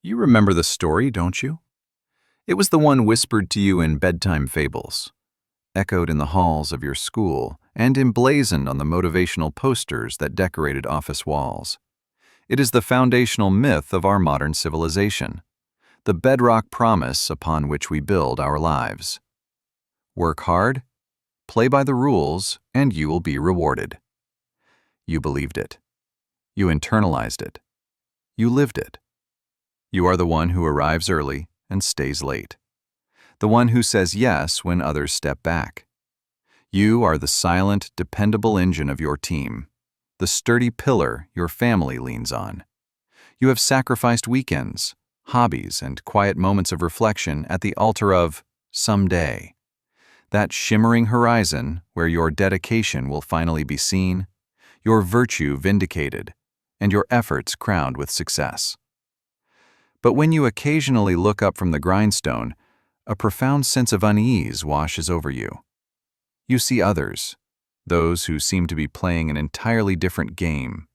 You remember the story, don't you? It was the one whispered to you in bedtime fables, echoed in the halls of your school, and emblazoned on the motivational posters that decorated office walls. It is the foundational myth of our modern civilization, the bedrock promise upon which we build our lives. Work hard, play by the rules, and you will be rewarded. You believed it. You internalized it. You lived it. You are the one who arrives early and stays late. The one who says yes when others step back. You are the silent, dependable engine of your team, the sturdy pillar your family leans on. You have sacrificed weekends, hobbies, and quiet moments of reflection at the altar of someday. That shimmering horizon where your dedication will finally be seen, your virtue vindicated, and your efforts crowned with success. But when you occasionally look up from the grindstone, a profound sense of unease washes over you. You see others, those who seem to be playing an entirely different game,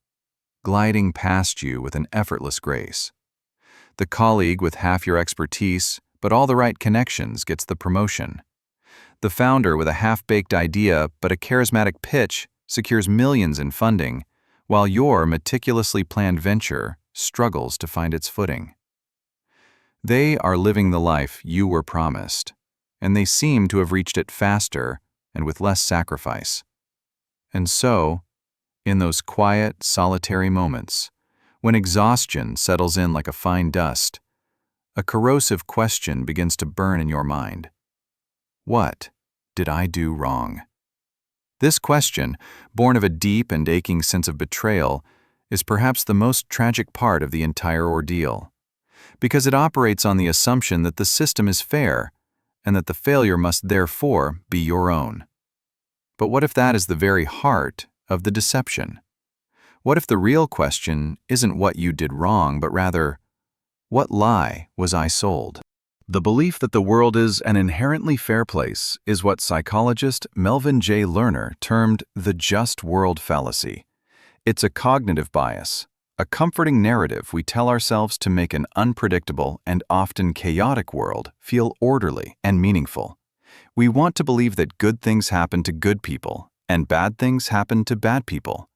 gliding past you with an effortless grace. The colleague with half your expertise, but all the right connections gets the promotion. The founder with a half-baked idea but a charismatic pitch secures millions in funding, while your meticulously planned venture struggles to find its footing. They are living the life you were promised, and they seem to have reached it faster and with less sacrifice. And so, in those quiet, solitary moments, when exhaustion settles in like a fine dust, a corrosive question begins to burn in your mind. What did I do wrong? This question, born of a deep and aching sense of betrayal, is perhaps the most tragic part of the entire ordeal, because it operates on the assumption that the system is fair and that the failure must therefore be your own. But what if that is the very heart of the deception? What if the real question isn't what you did wrong, but rather, what lie was I sold? The belief that the world is an inherently fair place is what psychologist Melvin J. Lerner termed the just world fallacy. It's a cognitive bias, a comforting narrative we tell ourselves to make an unpredictable and often chaotic world feel orderly and meaningful. We want to believe that good things happen to good people and bad things happen to bad people.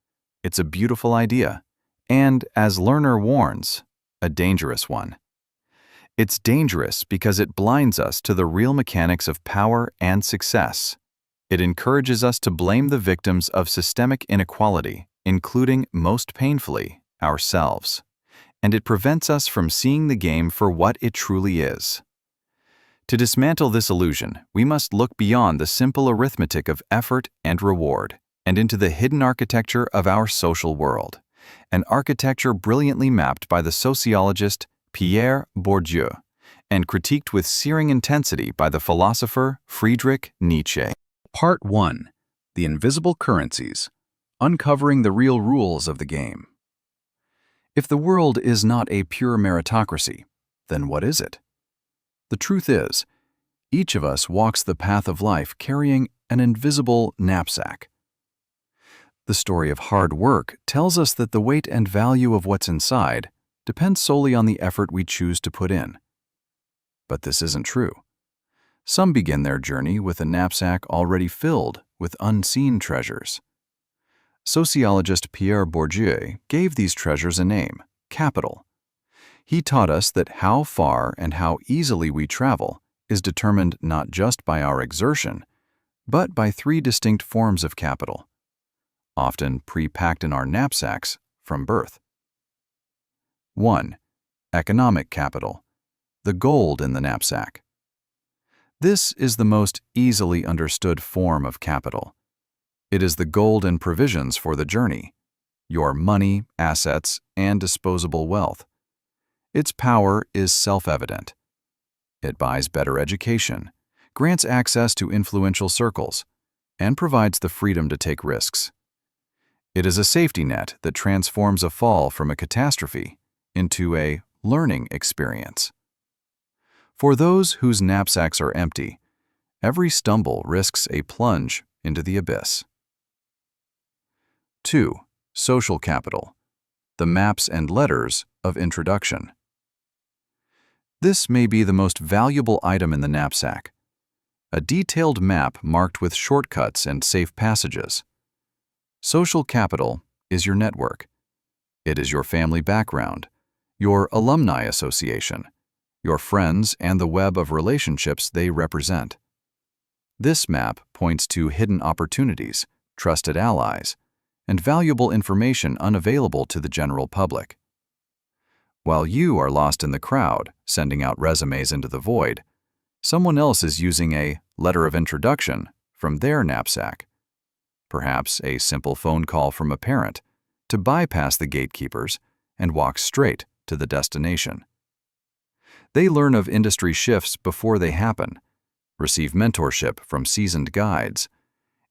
It's a beautiful idea, and, as Lerner warns, a dangerous one. It's dangerous because it blinds us to the real mechanics of power and success. It encourages us to blame the victims of systemic inequality, including, most painfully, ourselves. And it prevents us from seeing the game for what it truly is. To dismantle this illusion, we must look beyond the simple arithmetic of effort and reward, and into the hidden architecture of our social world, an architecture brilliantly mapped by the sociologist Pierre Bourdieu, and critiqued with searing intensity by the philosopher Friedrich Nietzsche. Part 1. The Invisible Currencies. Uncovering the Real Rules of the Game. If the world is not a pure meritocracy, then what is it? The truth is, each of us walks the path of life carrying an invisible knapsack. The story of hard work tells us that the weight and value of what's inside depends solely on the effort we choose to put in. But this isn't true. Some begin their journey with a knapsack already filled with unseen treasures. Sociologist Pierre Bourdieu gave these treasures a name, capital. He taught us that how far and how easily we travel is determined not just by our exertion, but by three distinct forms of capital, often pre-packed in our knapsacks from birth. 1. Economic capital, the gold in the knapsack. This is the most easily understood form of capital. It is the gold and provisions for the journey, your money, assets, and disposable wealth. Its power is self-evident. It buys better education, grants access to influential circles, and provides the freedom to take risks. It is a safety net that transforms a fall from a catastrophe into a learning experience. For those whose knapsacks are empty, every stumble risks a plunge into the abyss. 2. Social capital, the maps and letters of introduction. This may be the most valuable item in the knapsack. A detailed map marked with shortcuts and safe passages. Social capital is your network. It is your family background, your alumni association, your friends, and the web of relationships they represent. This map points to hidden opportunities, trusted allies, and valuable information unavailable to the general public. While you are lost in the crowd, sending out resumes into the void, someone else is using a letter of introduction from their knapsack, perhaps a simple phone call from a parent, to bypass the gatekeepers and walk straight to the destination. They learn of industry shifts before they happen, receive mentorship from seasoned guides,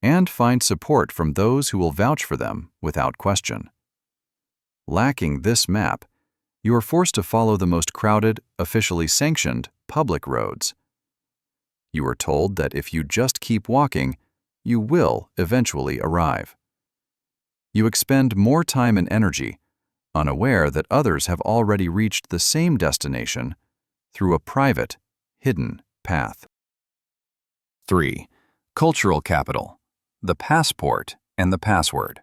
and find support from those who will vouch for them without question. Lacking this map, you are forced to follow the most crowded, officially sanctioned, public roads. You are told that if you just keep walking, you will eventually arrive. You expend more time and energy, unaware that others have already reached the same destination through a private, hidden path. 3. Cultural capital, the passport and the password.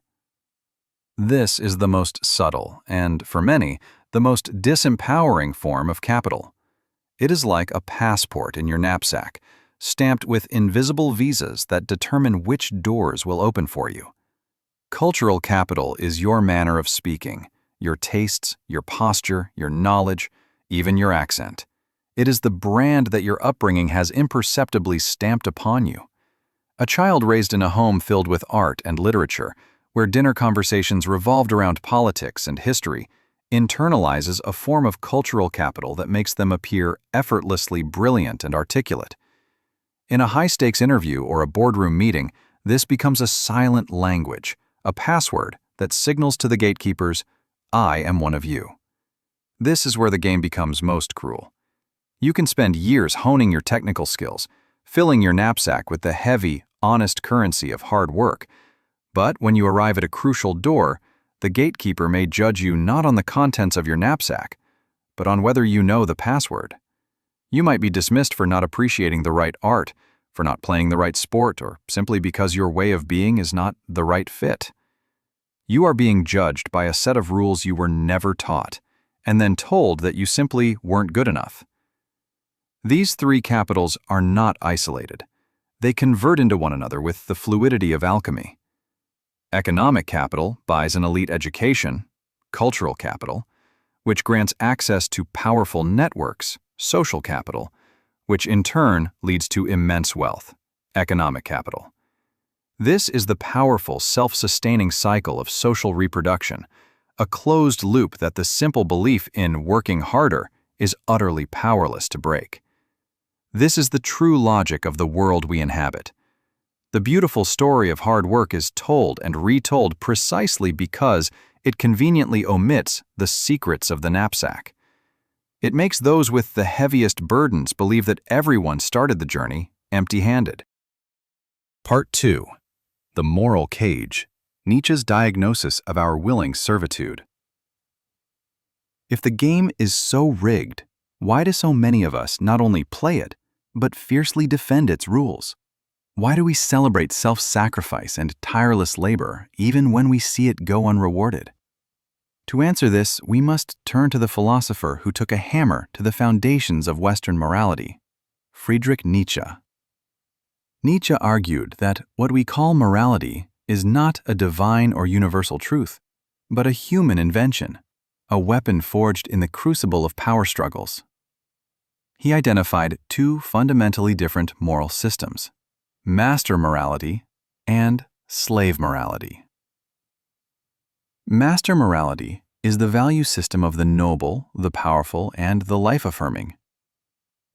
This is the most subtle and, for many, the most disempowering form of capital. It is like a passport in your knapsack, stamped with invisible visas that determine which doors will open for you. Cultural capital is your manner of speaking, your tastes, your posture, your knowledge, even your accent. It is the brand that your upbringing has imperceptibly stamped upon you. A child raised in a home filled with art and literature, where dinner conversations revolved around politics and history, internalizes a form of cultural capital that makes them appear effortlessly brilliant and articulate. In a high-stakes interview or a boardroom meeting, this becomes a silent language, a password that signals to the gatekeepers, "I am one of you." This is where the game becomes most cruel. You can spend years honing your technical skills, filling your knapsack with the heavy, honest currency of hard work, but when you arrive at a crucial door, the gatekeeper may judge you not on the contents of your knapsack, but on whether you know the password. You might be dismissed for not appreciating the right art, for not playing the right sport, or simply because your way of being is not the right fit. You are being judged by a set of rules you were never taught, and then told that you simply weren't good enough. These three capitals are not isolated. They convert into one another with the fluidity of alchemy. Economic capital buys an elite education, cultural capital, which grants access to powerful networks, social capital, which in turn leads to immense wealth, economic capital. This is the powerful, self-sustaining cycle of social reproduction, a closed loop that the simple belief in working harder is utterly powerless to break. This is the true logic of the world we inhabit. The beautiful story of hard work is told and retold precisely because it conveniently omits the secrets of the knapsack. It makes those with the heaviest burdens believe that everyone started the journey empty-handed. Part 2. The Moral Cage, Nietzsche's diagnosis of our willing servitude. If the game is so rigged, why do so many of us not only play it, but fiercely defend its rules? Why do we celebrate self-sacrifice and tireless labor even when we see it go unrewarded? To answer this, we must turn to the philosopher who took a hammer to the foundations of Western morality, Friedrich Nietzsche. Nietzsche argued that what we call morality is not a divine or universal truth, but a human invention, a weapon forged in the crucible of power struggles. He identified two fundamentally different moral systems: master morality and slave morality. Master morality is the value system of the noble, the powerful, and the life-affirming.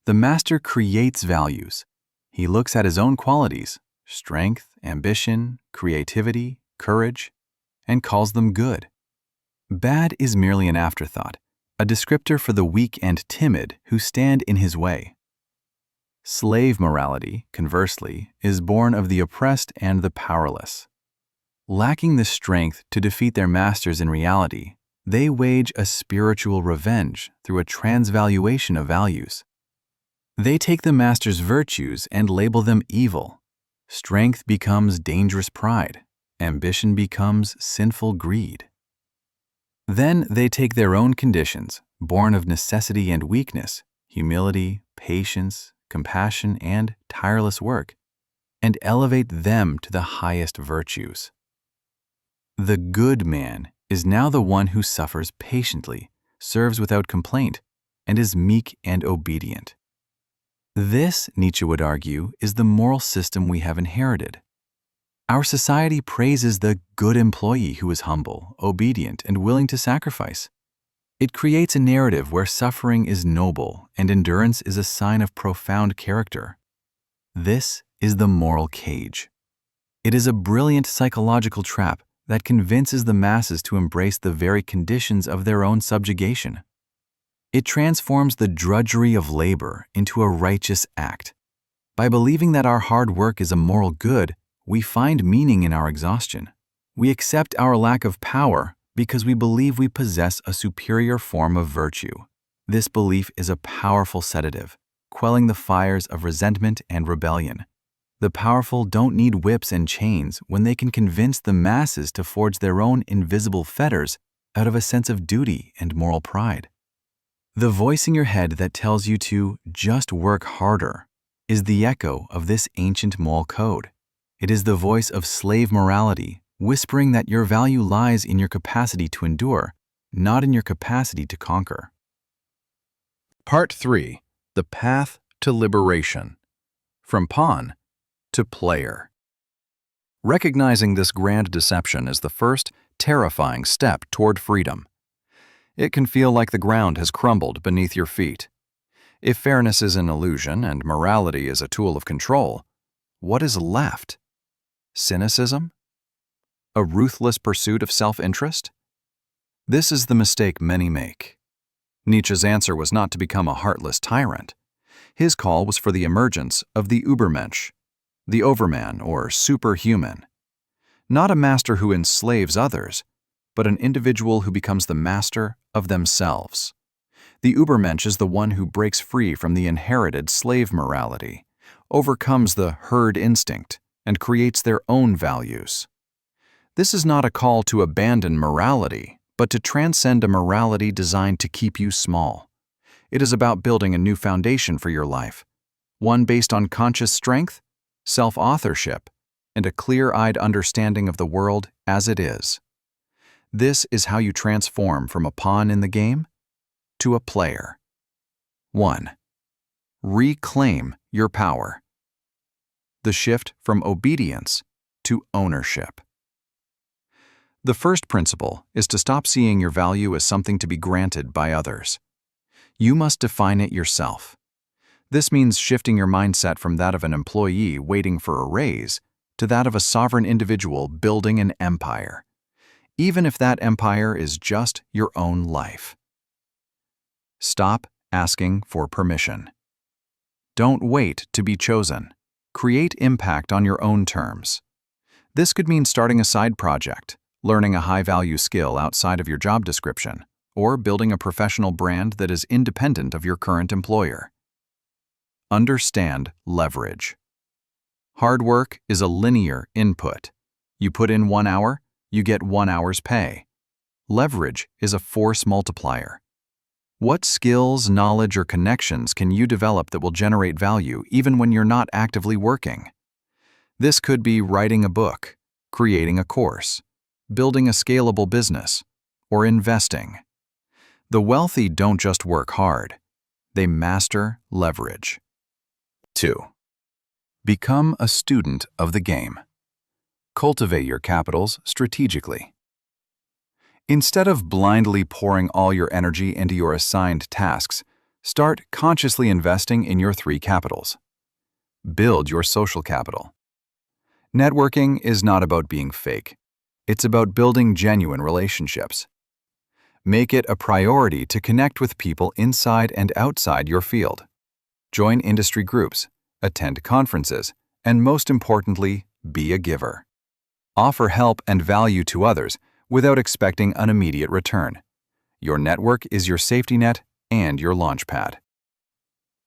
The master creates values. He looks at his own qualities, strength, ambition, creativity, courage, and calls them good. Bad is merely an afterthought, a descriptor for the weak and timid who stand in his way. Slave morality, conversely, is born of the oppressed and the powerless. Lacking the strength to defeat their masters in reality, They wage a spiritual revenge through a transvaluation of values. They take the master's virtues and label them evil. Strength becomes dangerous pride. Ambition becomes sinful greed. Then they take their own conditions, born of necessity and weakness, humility, patience, compassion, and tireless work, and elevate them to the highest virtues. The good man is now the one who suffers patiently, serves without complaint, and is meek and obedient. This, Nietzsche would argue, is the moral system we have inherited. Our society praises the good employee who is humble, obedient, and willing to sacrifice. It creates a narrative where suffering is noble and endurance is a sign of profound character. This is the moral cage. It is a brilliant psychological trap that convinces the masses to embrace the very conditions of their own subjugation. It transforms the drudgery of labor into a righteous act. By believing that our hard work is a moral good, we find meaning in our exhaustion. We accept our lack of power because we believe we possess a superior form of virtue. This belief is a powerful sedative, quelling the fires of resentment and rebellion. The powerful don't need whips and chains when they can convince the masses to forge their own invisible fetters out of a sense of duty and moral pride. The voice in your head that tells you to just work harder is the echo of this ancient moral code. It is the voice of slave morality, whispering that your value lies in your capacity to endure, not in your capacity to conquer. Part 3. The Path to Liberation. From Pawn to Player. Recognizing this grand deception is the first, terrifying step toward freedom. It can feel like the ground has crumbled beneath your feet. If fairness is an illusion and morality is a tool of control, what is left? Cynicism? A ruthless pursuit of self-interest? This is the mistake many make. Nietzsche's answer was not to become a heartless tyrant. His call was for the emergence of the Übermensch, the overman or superhuman. Not a master who enslaves others, but an individual who becomes the master of themselves. The Übermensch is the one who breaks free from the inherited slave morality, overcomes the herd instinct, and creates their own values. This is not a call to abandon morality, but to transcend a morality designed to keep you small. It is about building a new foundation for your life, one based on conscious strength, self-authorship, and a clear-eyed understanding of the world as it is. This is how you transform from a pawn in the game to a player. 1. Reclaim your power. The shift from obedience to ownership. The first principle is to stop seeing your value as something to be granted by others. You must define it yourself. This means shifting your mindset from that of an employee waiting for a raise to that of a sovereign individual building an empire, even if that empire is just your own life. Stop asking for permission. Don't wait to be chosen. Create impact on your own terms. This could mean starting a side project, learning a high-value skill outside of your job description, or building a professional brand that is independent of your current employer. Understand leverage. Hard work is a linear input. You put in 1 hour, you get 1 hour's pay. Leverage is a force multiplier. What skills, knowledge, or connections can you develop that will generate value even when you're not actively working? This could be writing a book, creating a course, building a scalable business, or investing. The wealthy don't just work hard. They master leverage. 2. Become a student of the game. Cultivate your capitals strategically. Instead of blindly pouring all your energy into your assigned tasks, start consciously investing in your 3 capitals. Build your social capital. Networking is not about being fake. It's about building genuine relationships. Make it a priority to connect with people inside and outside your field. Join industry groups, attend conferences, and most importantly, be a giver. Offer help and value to others without expecting an immediate return. Your network is your safety net and your launch pad.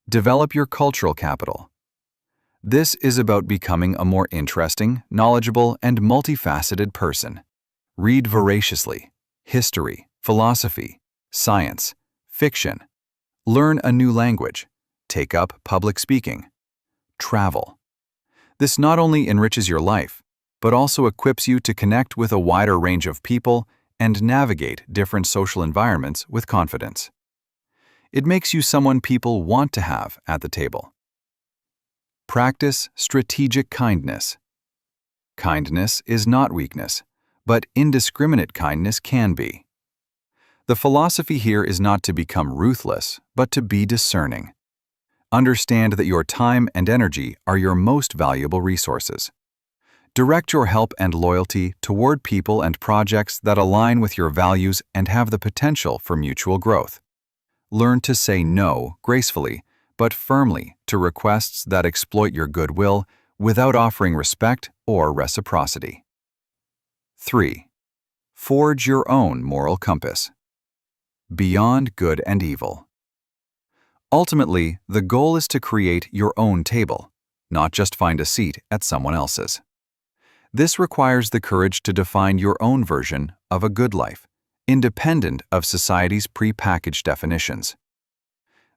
Develop your cultural capital. This is about becoming a more interesting, knowledgeable, and multifaceted person. Read voraciously. History, philosophy, science, fiction. Learn a new language. Take up public speaking. Travel. This not only enriches your life, but also equips you to connect with a wider range of people and navigate different social environments with confidence. It makes you someone people want to have at the table. Practice strategic kindness. Kindness is not weakness, but indiscriminate kindness can be. The philosophy here is not to become ruthless, but to be discerning. Understand that your time and energy are your most valuable resources. Direct your help and loyalty toward people and projects that align with your values and have the potential for mutual growth. Learn to say no gracefully, but firmly to requests that exploit your goodwill without offering respect or reciprocity. 3. Forge your own moral compass. Beyond good and evil. Ultimately, the goal is to create your own table, not just find a seat at someone else's. This requires the courage to define your own version of a good life, independent of society's pre-packaged definitions.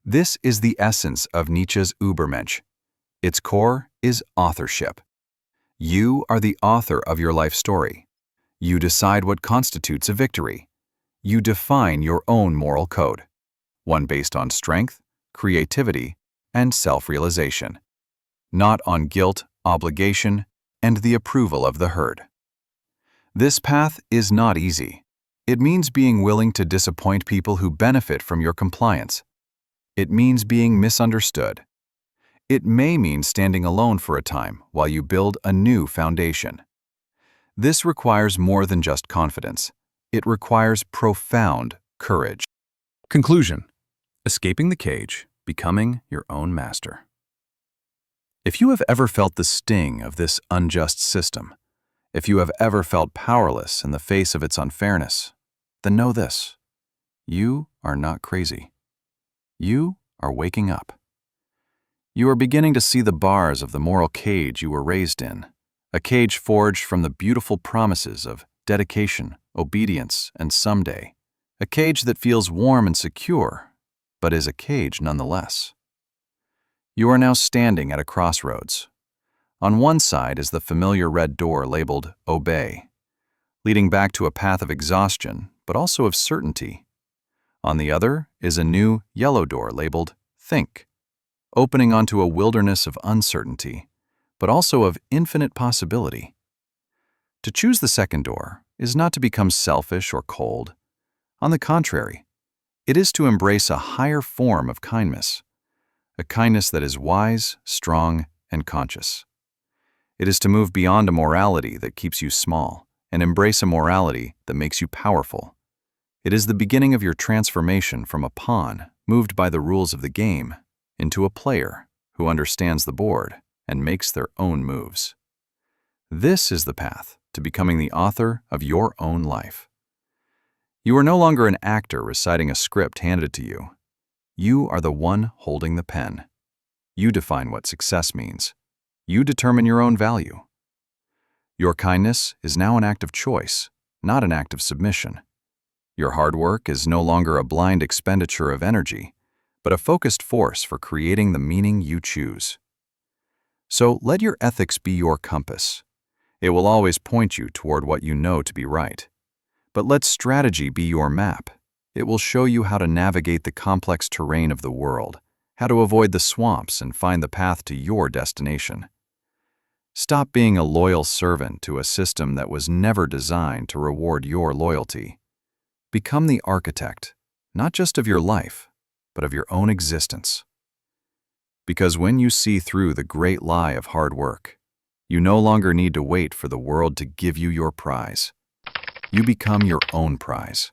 This is the essence of Nietzsche's Übermensch. Its core is authorship. You are the author of your life story. You decide what constitutes a victory. You define your own moral code, one based on strength, creativity, and self-realization, not on guilt, obligation, and the approval of the herd. This path is not easy. It means being willing to disappoint people who benefit from your compliance. It means being misunderstood. It may mean standing alone for a time while you build a new foundation. This requires more than just confidence. It requires profound courage. Conclusion: escaping the cage, becoming your own master. If you have ever felt the sting of this unjust system, if you have ever felt powerless in the face of its unfairness, then know this: you are not crazy. You are waking up. You are beginning to see the bars of the moral cage you were raised in, a cage forged from the beautiful promises of dedication, obedience, and someday, a cage that feels warm and secure, but is a cage nonetheless. You are now standing at a crossroads. On one side is the familiar red door labeled Obey, leading back to a path of exhaustion, but also of certainty. On the other is a new yellow door labeled Think, opening onto a wilderness of uncertainty, but also of infinite possibility. To choose the second door is not to become selfish or cold. On the contrary, it is to embrace a higher form of kindness, a kindness that is wise, strong, and conscious. It is to move beyond a morality that keeps you small and embrace a morality that makes you powerful. It is the beginning of your transformation from a pawn moved by the rules of the game into a player who understands the board and makes their own moves. This is the path to becoming the author of your own life. You are no longer an actor reciting a script handed to you. You are the one holding the pen. You define what success means. You determine your own value. Your kindness is now an act of choice, not an act of submission. Your hard work is no longer a blind expenditure of energy, but a focused force for creating the meaning you choose. So let your ethics be your compass. It will always point you toward what you know to be right. But let strategy be your map. It will show you how to navigate the complex terrain of the world, how to avoid the swamps and find the path to your destination. Stop being a loyal servant to a system that was never designed to reward your loyalty. Become the architect, not just of your life, but of your own existence. Because when you see through the great lie of hard work, you no longer need to wait for the world to give you your prize. You become your own prize.